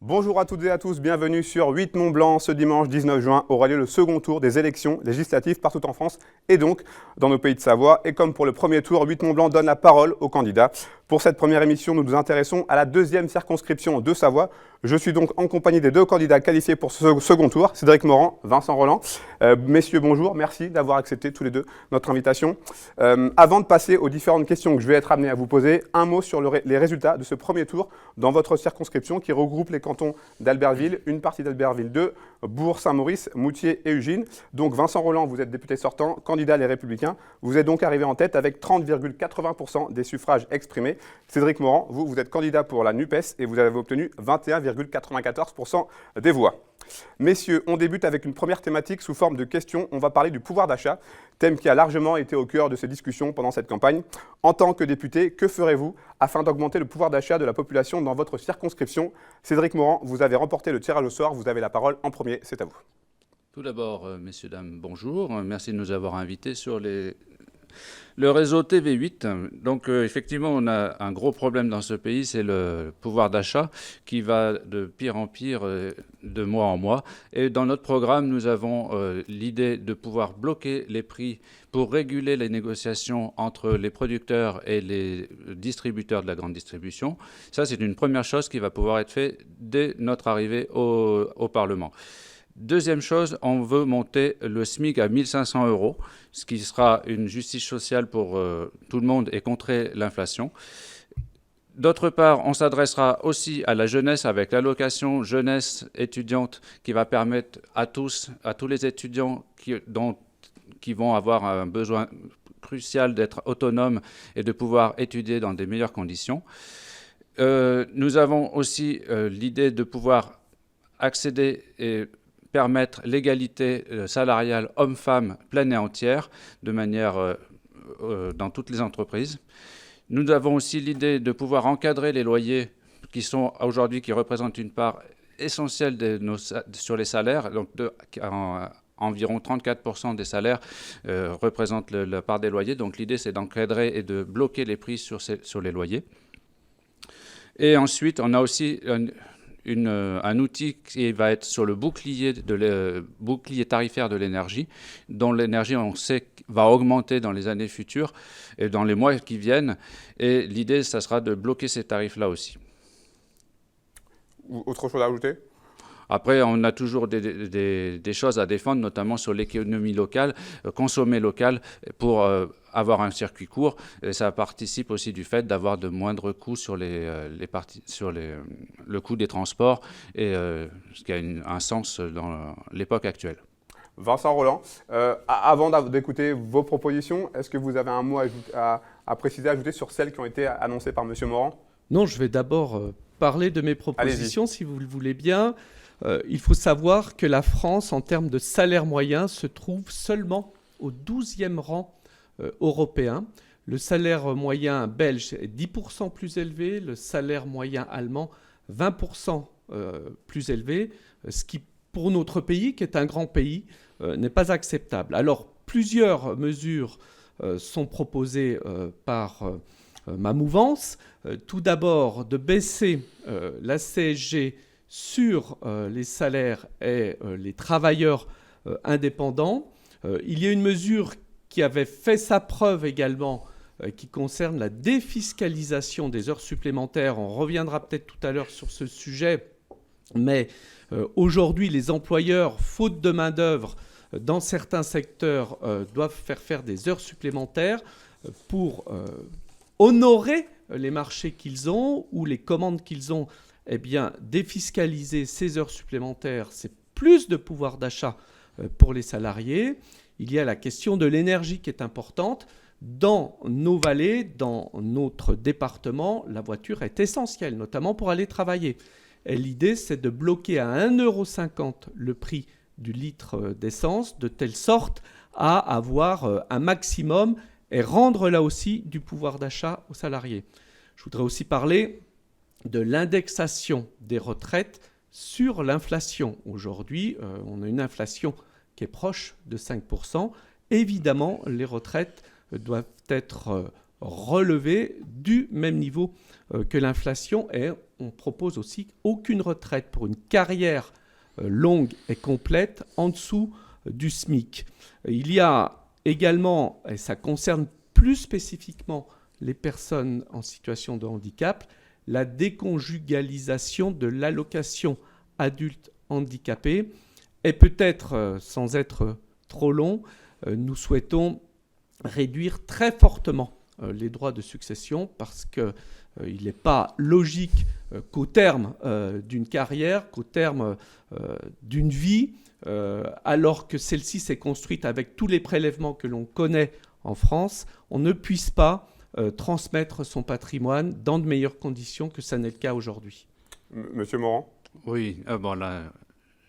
Bonjour à toutes et à tous, bienvenue sur 8 Mont Blanc. Ce dimanche 19 juin aura lieu le second tour des élections législatives partout en France et donc dans nos pays de Savoie. Et comme pour le premier tour, 8 Mont Blanc donne la parole aux candidats. Pour cette première émission, nous nous intéressons à la deuxième circonscription de Savoie. Je suis donc en compagnie des deux candidats qualifiés pour ce second tour, Cédric Morand, Vincent Rolland. Messieurs, bonjour, merci d'avoir accepté tous les deux notre invitation. Avant de passer aux différentes questions que je vais être amené à vous poser, un mot sur les résultats de ce premier tour dans votre circonscription qui regroupe les cantons d'Albertville, une partie d'Albertville 2, Bourg, Saint-Maurice, Moutier et Ugine. Donc Vincent Rolland, vous êtes député sortant, candidat Les Républicains. Vous êtes donc arrivé en tête avec 30,80% des suffrages exprimés. Cédric Morand, vous êtes candidat pour la NUPES et vous avez obtenu 21,94% des voix. Messieurs, on débute avec une première thématique sous forme de questions. On va parler du pouvoir d'achat, thème qui a largement été au cœur de ces discussions pendant cette campagne. En tant que député, que ferez-vous afin d'augmenter le pouvoir d'achat de la population dans votre circonscription? Cédric Morand, vous avez remporté le tirage au sort. Vous avez la parole en premier. C'est à vous. Tout d'abord, messieurs, dames, bonjour. Merci de nous avoir invités sur le réseau TV8. Donc, effectivement, on a un gros problème dans ce pays, c'est le pouvoir d'achat qui va de pire en pire de mois en mois. Et dans notre programme, nous avons l'idée de pouvoir bloquer les prix pour réguler les négociations entre les producteurs et les distributeurs de la grande distribution. Ça, c'est une première chose qui va pouvoir être faite dès notre arrivée au Parlement. Deuxième chose, on veut monter le SMIC à 1 500 €, ce qui sera une justice sociale pour tout le monde et contrer l'inflation. D'autre part, on s'adressera aussi à la jeunesse avec l'allocation jeunesse étudiante qui va permettre à tous les étudiants qui vont avoir un besoin crucial d'être autonomes et de pouvoir étudier dans des meilleures conditions. Nous avons aussi l'idée de pouvoir accéder et permettre l'égalité salariale homme-femme pleine et entière de manière dans toutes les entreprises. Nous avons aussi l'idée de pouvoir encadrer les loyers qui sont aujourd'hui, qui représentent une part essentielle sur les salaires. Donc environ 34% des salaires représentent la part des loyers. Donc l'idée, c'est d'encadrer et de bloquer les prix sur les loyers. Et ensuite, on a aussi un outil qui va être sur le bouclier tarifaire de l'énergie, dont l'énergie, on sait, va augmenter dans les années futures et dans les mois qui viennent. Et l'idée, ça sera de bloquer ces tarifs-là aussi. Autre chose à ajouter ? Après, on a toujours des choses à défendre, notamment sur l'économie locale, consommer local pour avoir un circuit court. Et ça participe aussi du fait d'avoir de moindres coûts sur le coût des transports, et ce qui a un sens dans l'époque actuelle. Vincent Rolland, avant d'écouter vos propositions, est-ce que vous avez un mot à préciser, à ajouter sur celles qui ont été annoncées par M. Morand ? Non, je vais d'abord parler de mes propositions, si vous le voulez bien. Il faut savoir que la France, en termes de salaire moyen, se trouve seulement au 12e rang européen. Le salaire moyen belge est 10% plus élevé, le salaire moyen allemand 20% plus élevé, ce qui, pour notre pays, qui est un grand pays, n'est pas acceptable. Alors, plusieurs mesures sont proposées par ma mouvance. Tout d'abord, de baisser la CSG sur les salaires et les travailleurs indépendants. Il y a une mesure qui avait fait sa preuve également, qui concerne la défiscalisation des heures supplémentaires. On reviendra peut-être tout à l'heure sur ce sujet, mais aujourd'hui, les employeurs, faute de main-d'œuvre, dans certains secteurs, doivent faire des heures supplémentaires pour honorer les marchés qu'ils ont ou les commandes qu'ils ont. Eh bien, défiscaliser ces heures supplémentaires, c'est plus de pouvoir d'achat pour les salariés. Il y a la question de l'énergie qui est importante. Dans nos vallées, dans notre département, la voiture est essentielle, notamment pour aller travailler. Et l'idée, c'est de bloquer à 1,50 € le prix du litre d'essence, de telle sorte à avoir un maximum et rendre là aussi du pouvoir d'achat aux salariés. Je voudrais aussi parler de l'indexation des retraites sur l'inflation. Aujourd'hui, on a une inflation qui est proche de 5%. Évidemment, les retraites doivent être relever du même niveau que l'inflation. Et on propose aussi aucune retraite pour une carrière longue et complète en dessous du SMIC. Il y a également, et ça concerne plus spécifiquement les personnes en situation de handicap, la déconjugalisation de l'allocation adulte handicapé. Et peut-être, sans être trop long, nous souhaitons réduire très fortement les droits de succession parce qu'il n'est pas logique qu'au terme d'une carrière, qu'au terme d'une vie, alors que celle-ci s'est construite avec tous les prélèvements que l'on connaît en France, on ne puisse pas transmettre son patrimoine dans de meilleures conditions que ça n'est le cas aujourd'hui. Monsieur Morand ? Oui, bon là,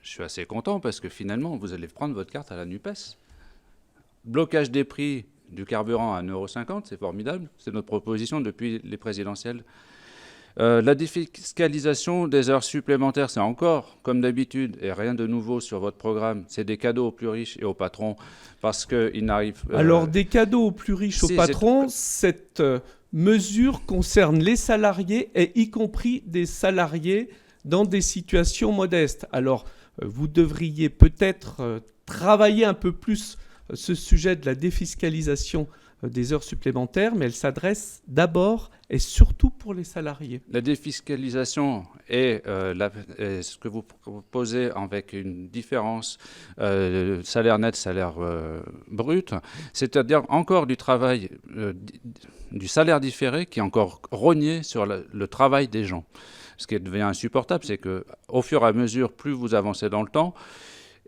je suis assez content parce que finalement, vous allez prendre votre carte à la NUPES. Blocage des prix du carburant à 1,50 €, c'est formidable. C'est notre proposition depuis les présidentielles. La défiscalisation des heures supplémentaires, c'est encore, comme d'habitude, et rien de nouveau sur votre programme, c'est des cadeaux aux plus riches et aux patrons parce qu'ils n'arrivent... Alors, des cadeaux aux plus riches, aux patrons, cette mesure concerne les salariés et y compris des salariés dans des situations modestes. Alors, vous devriez peut-être travailler un peu plus ce sujet de la défiscalisation des heures supplémentaires, mais elle s'adresse d'abord et surtout pour les salariés. La défiscalisation est ce que vous proposez avec une différence salaire net, salaire brut, c'est-à-dire encore du travail, du salaire différé qui est encore rogné sur le travail des gens. Ce qui devient insupportable, c'est qu'au fur et à mesure, plus vous avancez dans le temps,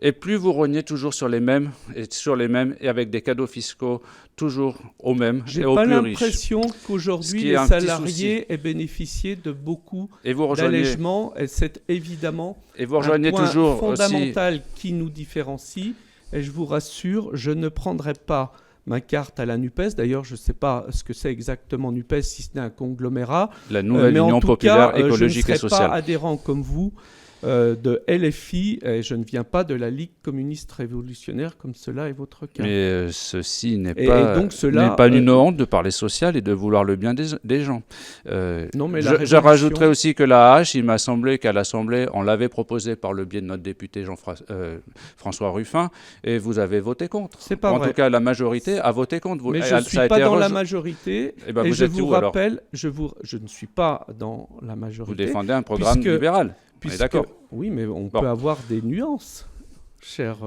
et plus vous rognez toujours sur les mêmes, et avec des cadeaux fiscaux toujours aux mêmes et aux plus riches. J'ai pas l'impression qu'aujourd'hui les salariés aient bénéficié de beaucoup d'allègements. Et c'est évidemment un point fondamental qui nous différencie. Et je vous rassure, je ne prendrai pas ma carte à la NUPES. D'ailleurs, je ne sais pas ce que c'est exactement NUPES, si ce n'est un conglomérat. La nouvelle Union populaire écologique et sociale. Je ne serai pas adhérent comme vous de LFI, et je ne viens pas de la Ligue communiste révolutionnaire comme cela est votre cas. Mais ceci n'est pas une honte de parler social et de vouloir le bien des gens. Non, mais je rajouterais aussi que la hache, il m'a semblé qu'à l'Assemblée, on l'avait proposé par le biais de notre député François Ruffin, et vous avez voté contre. C'est pas vrai. En tout cas, la majorité a voté contre. Mais je ne suis pas dans la majorité. Et ben, et je vous rappelle, je ne suis pas dans la majorité. Vous défendez un programme libéral. D'accord. Oui, mais on peut avoir des nuances, cher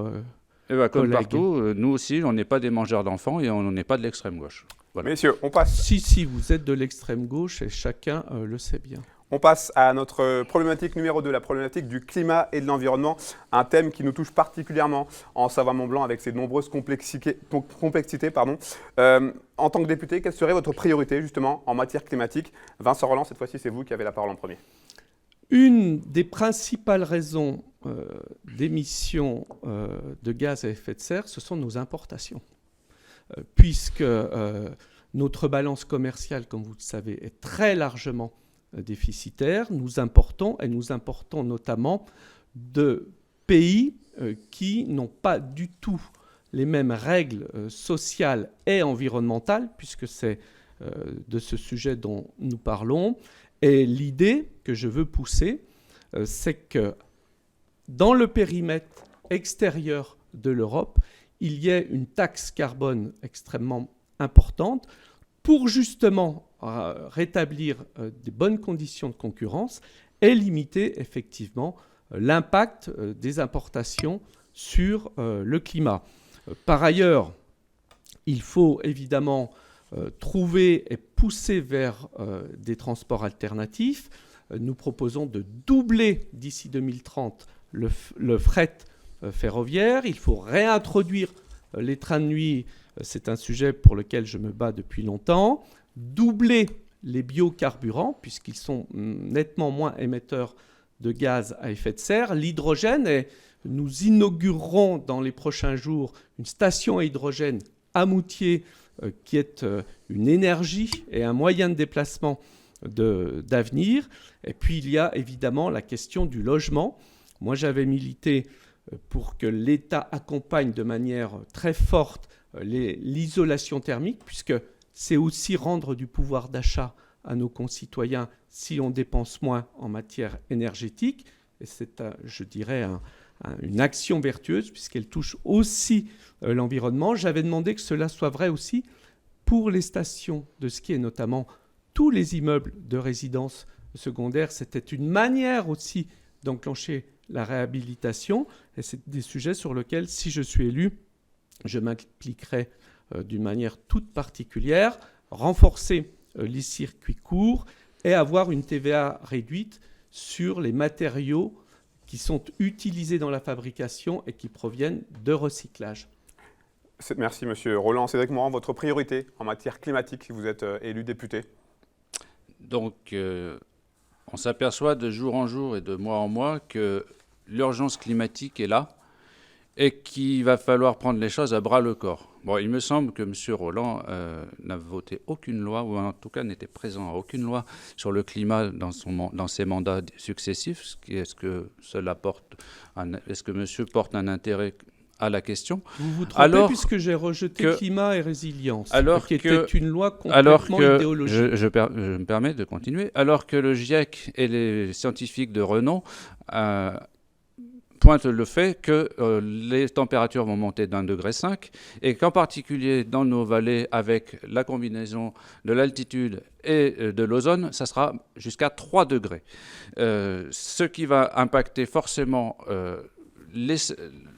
comme partout, nous aussi, on n'est pas des mangeurs d'enfants et on n'est pas de l'extrême gauche. Voilà. Messieurs, on passe. Si, vous êtes de l'extrême gauche et chacun le sait bien. On passe à notre problématique numéro 2, la problématique du climat et de l'environnement, un thème qui nous touche particulièrement en Savoie-Mont-Blanc avec ses nombreuses complexités. En tant que député, quelle serait votre priorité justement en matière climatique ? Vincent Rolland, cette fois-ci, c'est vous qui avez la parole en premier. Une des principales raisons d'émissions de gaz à effet de serre, ce sont nos importations. Puisque notre balance commerciale, comme vous le savez, est très largement déficitaire, nous importons notamment de pays qui n'ont pas du tout les mêmes règles sociales et environnementales, puisque c'est de ce sujet dont nous parlons. Et l'idée que je veux pousser, c'est que dans le périmètre extérieur de l'Europe, il y ait une taxe carbone extrêmement importante pour justement rétablir des bonnes conditions de concurrence et limiter effectivement l'impact des importations sur le climat. Par ailleurs, il faut évidemment trouver et pousser vers des transports alternatifs. Nous proposons de doubler d'ici 2030 le fret ferroviaire. Il faut réintroduire les trains de nuit. C'est un sujet pour lequel je me bats depuis longtemps. Doubler les biocarburants, puisqu'ils sont nettement moins émetteurs de gaz à effet de serre. L'hydrogène, et nous inaugurerons dans les prochains jours une station à hydrogène à Moutier, qui est une énergie et un moyen de déplacement d'avenir. Et puis il y a évidemment la question du logement. Moi j'avais milité pour que l'État accompagne de manière très forte l'isolation thermique, puisque c'est aussi rendre du pouvoir d'achat à nos concitoyens si on dépense moins en matière énergétique. Et c'est, je dirais, une action vertueuse puisqu'elle touche aussi l'environnement. J'avais demandé que cela soit vrai aussi pour les stations de ski et notamment tous les immeubles de résidence secondaire. C'était une manière aussi d'enclencher la réhabilitation et c'est des sujets sur lesquels, si je suis élu, je m'impliquerai d'une manière toute particulière, renforcer les circuits courts et avoir une TVA réduite sur les matériaux qui sont utilisés dans la fabrication et qui proviennent de recyclage. Merci Monsieur Roland. Cédric Morand, votre priorité en matière climatique si vous êtes élu député? Donc, on s'aperçoit de jour en jour et de mois en mois que l'urgence climatique est là et qu'il va falloir prendre les choses à bras le corps. Bon, il me semble que M. Roland n'a voté aucune loi, ou en tout cas n'était présent à aucune loi sur le climat dans ses mandats successifs. Est-ce que monsieur porte un intérêt à la question? Vous vous trompez puisque j'ai rejeté climat et résilience, qui était une loi complètement idéologique. Je me permets de continuer. Alors que le GIEC et les scientifiques de renom pointe le fait que les températures vont monter d'1,5 degré et qu'en particulier dans nos vallées, avec la combinaison de l'altitude et de l'ozone, ça sera jusqu'à 3 degrés. Ce qui va impacter forcément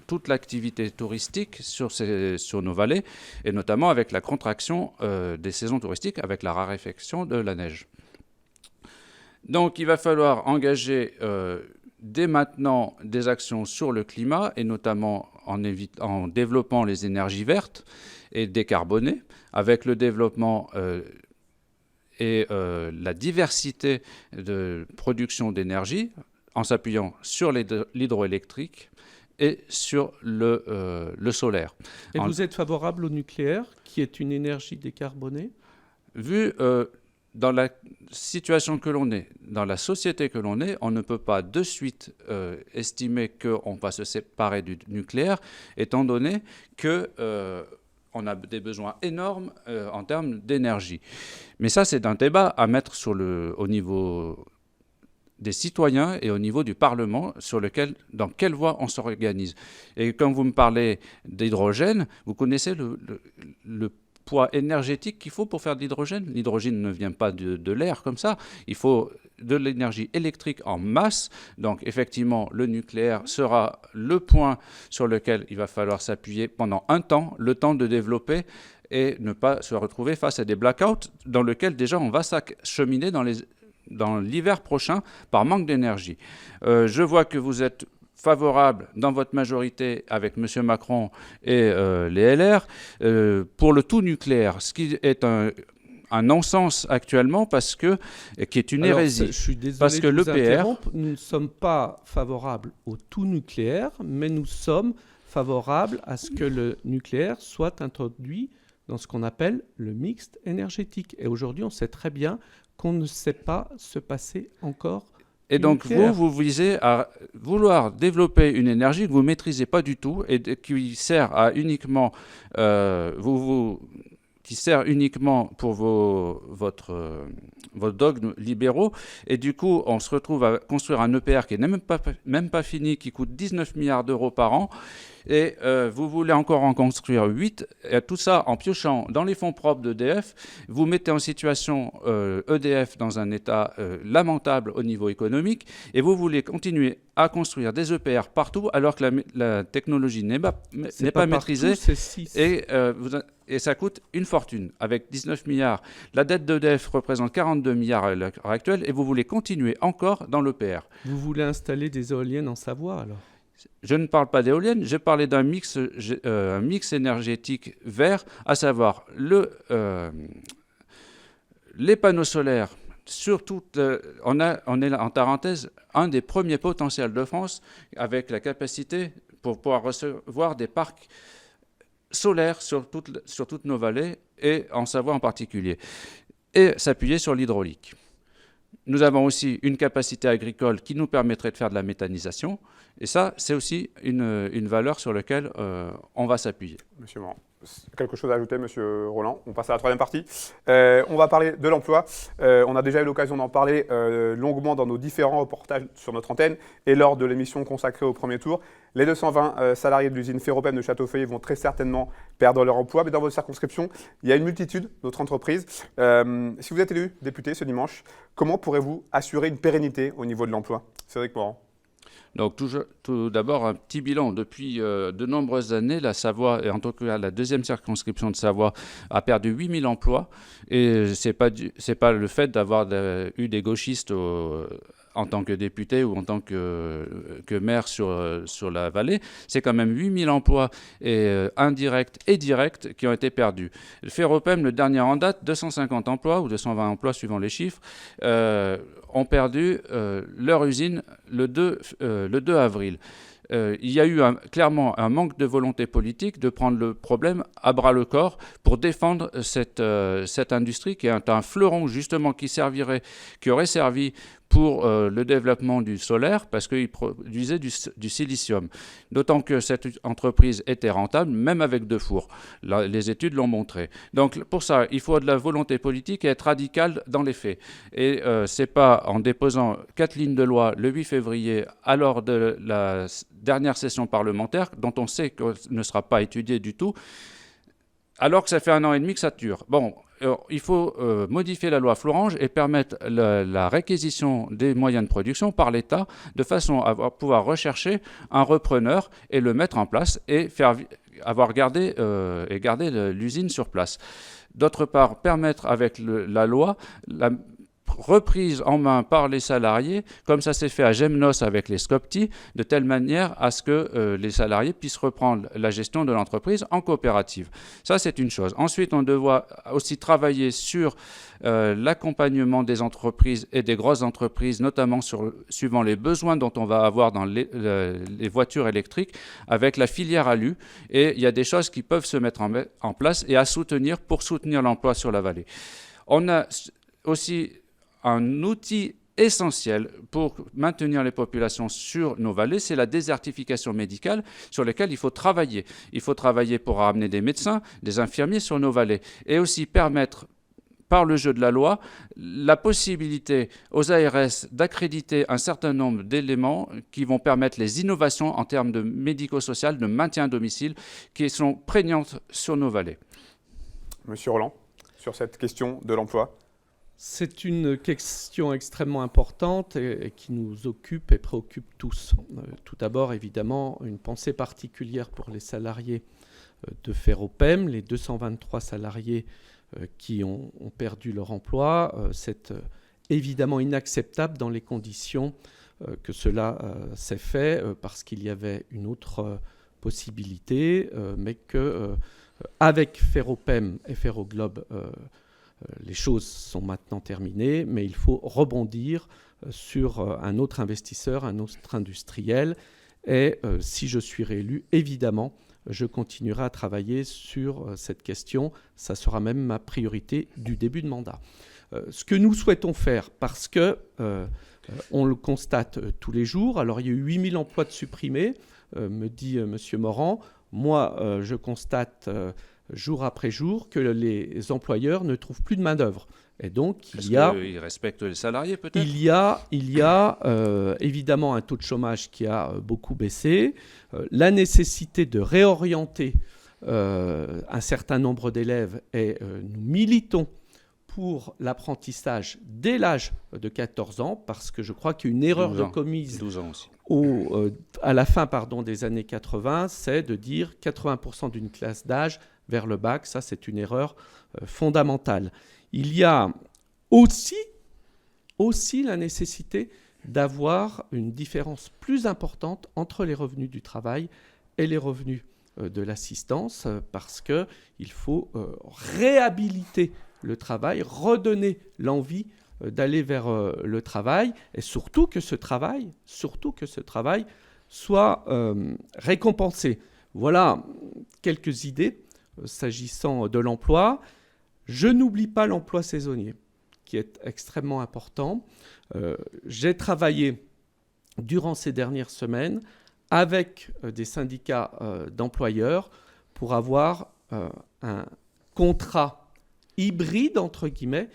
toute l'activité touristique sur nos vallées, et notamment avec la contraction des saisons touristiques, avec la raréfaction de la neige. Donc il va falloir engager dès maintenant des actions sur le climat, et notamment en développant les énergies vertes et décarbonées, avec le développement et la diversité de production d'énergie, en s'appuyant sur l'hydroélectrique et sur le solaire. Et vous êtes favorable au nucléaire, qui est une énergie décarbonée? Vu dans la situation que l'on est, dans la société que l'on est, on ne peut pas de suite estimer qu'on va se séparer du nucléaire, étant donné qu'on a des besoins énormes en termes d'énergie. Mais ça, c'est un débat à mettre au niveau des citoyens et au niveau du Parlement, dans quelle voie on s'organise. Et quand vous me parlez d'hydrogène, vous connaissez le poids énergétique qu'il faut pour faire de l'hydrogène. L'hydrogène ne vient pas de l'air comme ça. Il faut de l'énergie électrique en masse. Donc effectivement, le nucléaire sera le point sur lequel il va falloir s'appuyer pendant un temps, le temps de développer et ne pas se retrouver face à des blackouts dans lesquels déjà on va s'acheminer dans l'hiver prochain par manque d'énergie. Je vois que vous êtes favorable dans votre majorité avec M. Macron et les LR pour le tout nucléaire, ce qui est un non-sens actuellement qui est une hérésie. Je suis désolé parce que de vous l'EPR, nous ne sommes pas favorables au tout nucléaire, mais nous sommes favorables à ce que le nucléaire soit introduit dans ce qu'on appelle le mixte énergétique. Et aujourd'hui, on sait très bien qu'on ne sait pas se passer encore. Et donc vous visez à vouloir développer une énergie que vous ne maîtrisez pas du tout et qui sert uniquement pour vos dogmes libéraux. Et du coup, on se retrouve à construire un EPR qui n'est même pas fini, qui coûte 19 milliards d'euros par an. Et vous voulez encore en construire 8, et tout ça en piochant dans les fonds propres d'EDF. Vous mettez en situation EDF dans un état lamentable au niveau économique, et vous voulez continuer à construire des EPR partout, alors que la technologie n'est pas maîtrisée, et ça coûte une fortune. Avec 19 milliards, la dette d'EDF représente 42 milliards à l'heure actuelle, et vous voulez continuer encore dans l'EPR. Vous voulez installer des éoliennes en Savoie, alors ? Je ne parle pas d'éoliennes, j'ai parlé d'un mix énergétique vert, à savoir les panneaux solaires. On est là, en parenthèse, un des premiers potentiels de France avec la capacité pour pouvoir recevoir des parcs solaires sur toutes nos vallées et en Savoie en particulier, et s'appuyer sur l'hydraulique. Nous avons aussi une capacité agricole qui nous permettrait de faire de la méthanisation. Et ça, c'est aussi une valeur sur laquelle on va s'appuyer. Monsieur Morand. Quelque chose à ajouter, Monsieur Roland? On passe à la troisième partie. On va parler de l'emploi. On a déjà eu l'occasion d'en parler longuement dans nos différents reportages sur notre antenne et lors de l'émission consacrée au premier tour. Les 220 salariés de l'usine Ferropem de Château-Feuillet vont très certainement perdre leur emploi, mais dans votre circonscription, il y a une multitude d'autres entreprises. Si vous êtes élu député ce dimanche, comment pourrez-vous assurer une pérennité au niveau de l'emploi? Cédric Morand. Donc tout d'abord, un petit bilan. Depuis de nombreuses années, la Savoie, et en tout cas la deuxième circonscription de Savoie, a perdu 8000 emplois. Et ce n'est pas le fait d'avoir eu des gauchistes en tant que député ou en tant que maire sur la vallée. C'est quand même 8000 emplois indirects et directs qui ont été perdus. Le Ferropem, le dernier en date, 250 emplois ou 220 emplois suivant les chiffres, ont perdu leur usine le 2 avril. Il y a eu clairement un manque de volonté politique de prendre le problème à bras-le-corps pour défendre cette industrie qui est un fleuron justement qui aurait servi pour le développement du solaire parce qu'il produisait du silicium. D'autant que cette entreprise était rentable, même avec 2 fours. Les études l'ont montré. Donc pour ça, il faut de la volonté politique et être radical dans les faits. Et ce n'est pas en déposant 4 lignes de loi le 8 février, à l'heure de la dernière session parlementaire, dont on sait qu'elle ne sera pas étudiée du tout, alors que ça fait 1 an et demi que ça dure. Bon, il faut modifier la loi Florange et permettre la réquisition des moyens de production par l'État de façon à pouvoir rechercher un repreneur et le mettre en place et garder l'usine sur place. D'autre part, permettre avec la loi la reprise en main par les salariés, comme ça s'est fait à Gemnos avec les Scopti, de telle manière à ce que les salariés puissent reprendre la gestion de l'entreprise en coopérative. Ça, c'est une chose. Ensuite, on doit aussi travailler sur l'accompagnement des entreprises et des grosses entreprises, notamment suivant les besoins dont on va avoir dans les voitures électriques, avec la filière alu. Et il y a des choses qui peuvent se mettre en place et à soutenir pour soutenir l'emploi sur la vallée. On a aussi un outil essentiel pour maintenir les populations sur nos vallées, c'est la désertification médicale sur laquelle il faut travailler. Il faut travailler pour ramener des médecins, des infirmiers sur nos vallées et aussi permettre, par le jeu de la loi, la possibilité aux ARS d'accréditer un certain nombre d'éléments qui vont permettre les innovations en termes de médico-social, de maintien à domicile, qui sont prégnantes sur nos vallées. Monsieur Roland, sur cette question de l'emploi. C'est une question extrêmement importante et qui nous occupe et préoccupe tous. Tout d'abord, évidemment, une pensée particulière pour les salariés de Ferropem, les 223 salariés qui ont perdu leur emploi. C'est évidemment inacceptable dans les conditions que cela s'est fait parce qu'il y avait une autre possibilité, mais qu'avec Ferropem et Ferroglobe, les choses sont maintenant terminées, mais il faut rebondir sur un autre investisseur, un autre industriel. Et si je suis réélu, évidemment, je continuerai à travailler sur cette question. Ça sera même ma priorité du début de mandat. Ce que nous souhaitons faire, parce que on le constate tous les jours, alors il y a eu 8000 emplois de supprimés, me dit M. Morand. Moi, je constate jour après jour que les employeurs ne trouvent plus de main-d'œuvre. Et donc, ils respectent les salariés peut-être. Il y a évidemment un taux de chômage qui a beaucoup baissé, la nécessité de réorienter un certain nombre d'élèves et nous militons pour l'apprentissage dès l'âge de 14 ans parce que je crois qu'il y a une erreur de commise 12 ans aussi. À la fin des années 80, c'est de dire 80% d'une classe d'âge vers le bac. Ça, c'est une erreur fondamentale. Il y a aussi la nécessité d'avoir une différence plus importante entre les revenus du travail et les revenus de l'assistance parce qu'il faut réhabiliter le travail, redonner l'envie d'aller vers le travail et surtout que ce travail soit récompensé. Voilà quelques idées s'agissant de l'emploi. Je n'oublie pas l'emploi saisonnier, qui est extrêmement important. J'ai travaillé durant ces dernières semaines avec des syndicats d'employeurs pour avoir un contrat hybride, entre guillemets,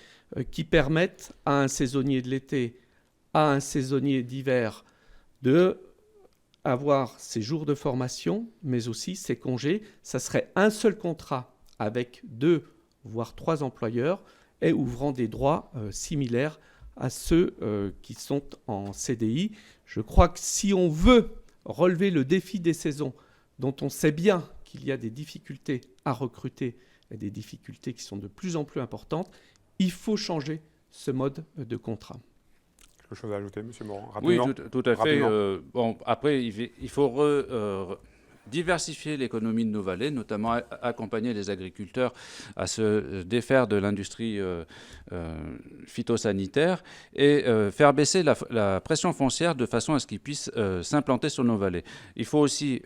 qui permette à un saisonnier de l'été, à un saisonnier d'hiver de avoir ses jours de formation, mais aussi ses congés. Ça serait un seul contrat avec 2, voire 3 employeurs et ouvrant des droits similaires à ceux qui sont en CDI. Je crois que si on veut relever le défi des saisons, dont on sait bien qu'il y a des difficultés à recruter et des difficultés qui sont de plus en plus importantes, il faut changer ce mode de contrat. Quelque chose à ajouter, M. Morand? Rapidement. Oui, tout à fait. Bon, après, il faut diversifier l'économie de nos vallées, notamment accompagner les agriculteurs à se défaire de l'industrie phytosanitaire et faire baisser la pression foncière de façon à ce qu'ils puissent s'implanter sur nos vallées. Il faut aussi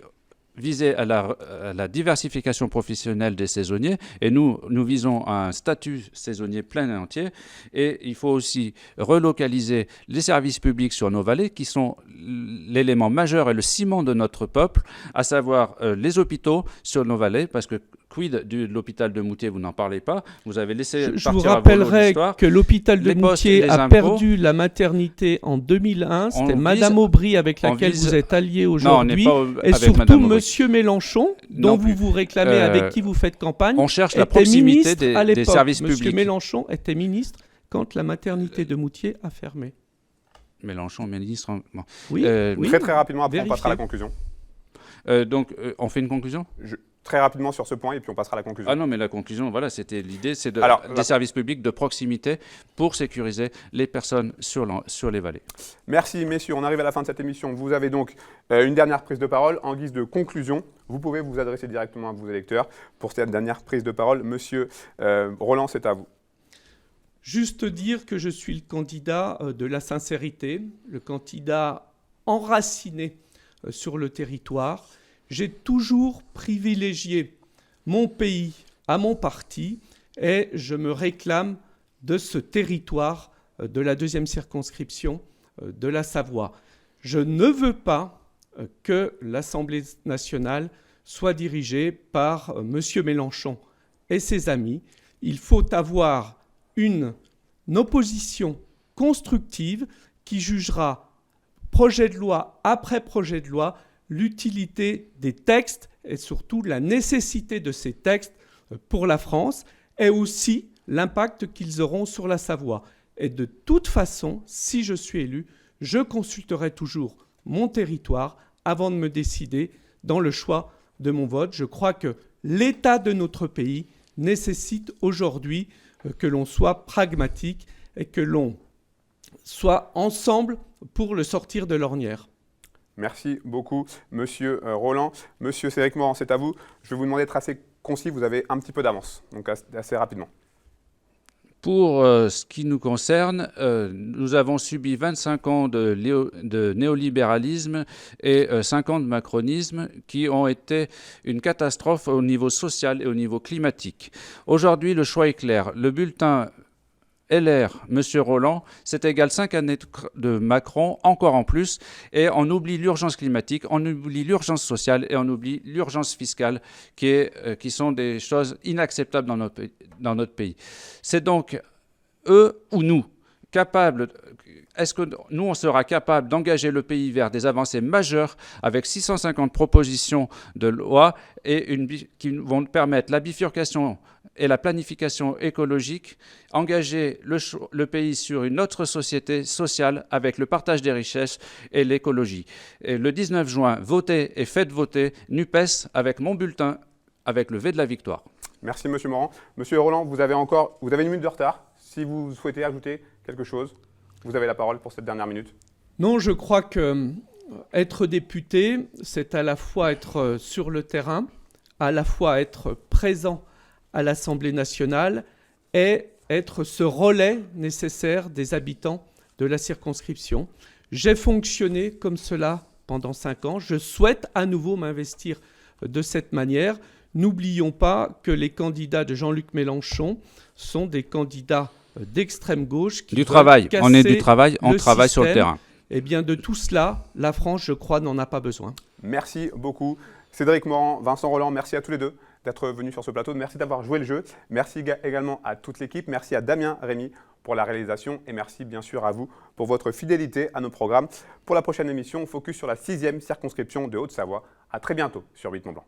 viser à la diversification professionnelle des saisonniers, et nous visons un statut saisonnier plein et entier, et il faut aussi relocaliser les services publics sur nos vallées, qui sont l'élément majeur et le ciment de notre peuple, à savoir les hôpitaux sur nos vallées, parce que quid de l'hôpital de Moutier, vous n'en parlez pas. Vous avez laissé je vous rappellerai que l'hôpital de Moutier a perdu la maternité en 2001. C'était Madame Aubry avec laquelle vous êtes allié aujourd'hui. Et surtout Monsieur Mélenchon, dont vous vous réclamez, avec qui vous faites campagne. On cherche la proximité des services publics. Monsieur Mélenchon était ministre quand la maternité de Moutier a fermé. Mélenchon, ministre... Bon. Oui, très très rapidement, après on passera à la conclusion. Donc, on fait une conclusion ? Très rapidement sur ce point, et puis on passera à la conclusion. Ah non, mais la conclusion, voilà, c'était l'idée, c'est des services publics de proximité pour sécuriser les personnes sur les vallées. Merci, messieurs. On arrive à la fin de cette émission. Vous avez donc une dernière prise de parole. En guise de conclusion, vous pouvez vous adresser directement à vos électeurs pour cette dernière prise de parole. Monsieur Roland, c'est à vous. Juste dire que je suis le candidat de la sincérité, le candidat enraciné sur le territoire. J'ai toujours privilégié mon pays à mon parti et je me réclame de ce territoire de la 2e circonscription de la Savoie. Je ne veux pas que l'Assemblée nationale soit dirigée par M. Mélenchon et ses amis. Il faut avoir une opposition constructive qui jugera projet de loi après projet de loi l'utilité des textes et surtout la nécessité de ces textes pour la France et aussi l'impact qu'ils auront sur la Savoie. Et de toute façon, si je suis élu, je consulterai toujours mon territoire avant de me décider dans le choix de mon vote. Je crois que l'état de notre pays nécessite aujourd'hui que l'on soit pragmatique et que l'on soit ensemble pour le sortir de l'ornière. Merci beaucoup, Monsieur Roland. Monsieur Cédric Morand, c'est à vous. Je vais vous demander d'être assez concis, vous avez un petit peu d'avance, donc assez rapidement. Pour ce qui nous concerne, nous avons subi 25 ans de néolibéralisme et 5 ans de macronisme qui ont été une catastrophe au niveau social et au niveau climatique. Aujourd'hui, le choix est clair. Le bulletin LR, M. Roland, c'est égal 5 années de Macron, encore en plus, et on oublie l'urgence climatique, on oublie l'urgence sociale et on oublie l'urgence fiscale qui sont des choses inacceptables dans notre pays. C'est donc eux ou nous capables. Est-ce que nous, on sera capable d'engager le pays vers des avancées majeures avec 650 propositions de loi qui vont permettre la bifurcation et la planification écologique, engager le pays sur une autre société sociale avec le partage des richesses et l'écologie. Et le 19 juin, votez et faites voter NUPES avec mon bulletin, avec le V de la victoire. Merci, Monsieur Morand. Monsieur Roland, vous avez une minute de retard. Si vous souhaitez ajouter quelque chose, vous avez la parole pour cette dernière minute. Non, je crois que être député, c'est à la fois être sur le terrain, à la fois être présent à l'Assemblée nationale et être ce relais nécessaire des habitants de la circonscription. J'ai fonctionné comme cela pendant 5 ans. Je souhaite à nouveau m'investir de cette manière. N'oublions pas que les candidats de Jean-Luc Mélenchon sont des candidats d'extrême gauche qui du travail. On est du travail, on travaille sur le terrain. Eh bien, de tout cela, la France, je crois, n'en a pas besoin. Merci beaucoup. Cédric Morand, Vincent Roland, merci à tous les deux d'être venu sur ce plateau. Merci d'avoir joué le jeu. Merci également à toute l'équipe. Merci à Damien Rémy pour la réalisation et merci bien sûr à vous pour votre fidélité à nos programmes. Pour la prochaine émission, on focus sur la 6e circonscription de Haute-Savoie. À très bientôt sur 8 Mont Blanc.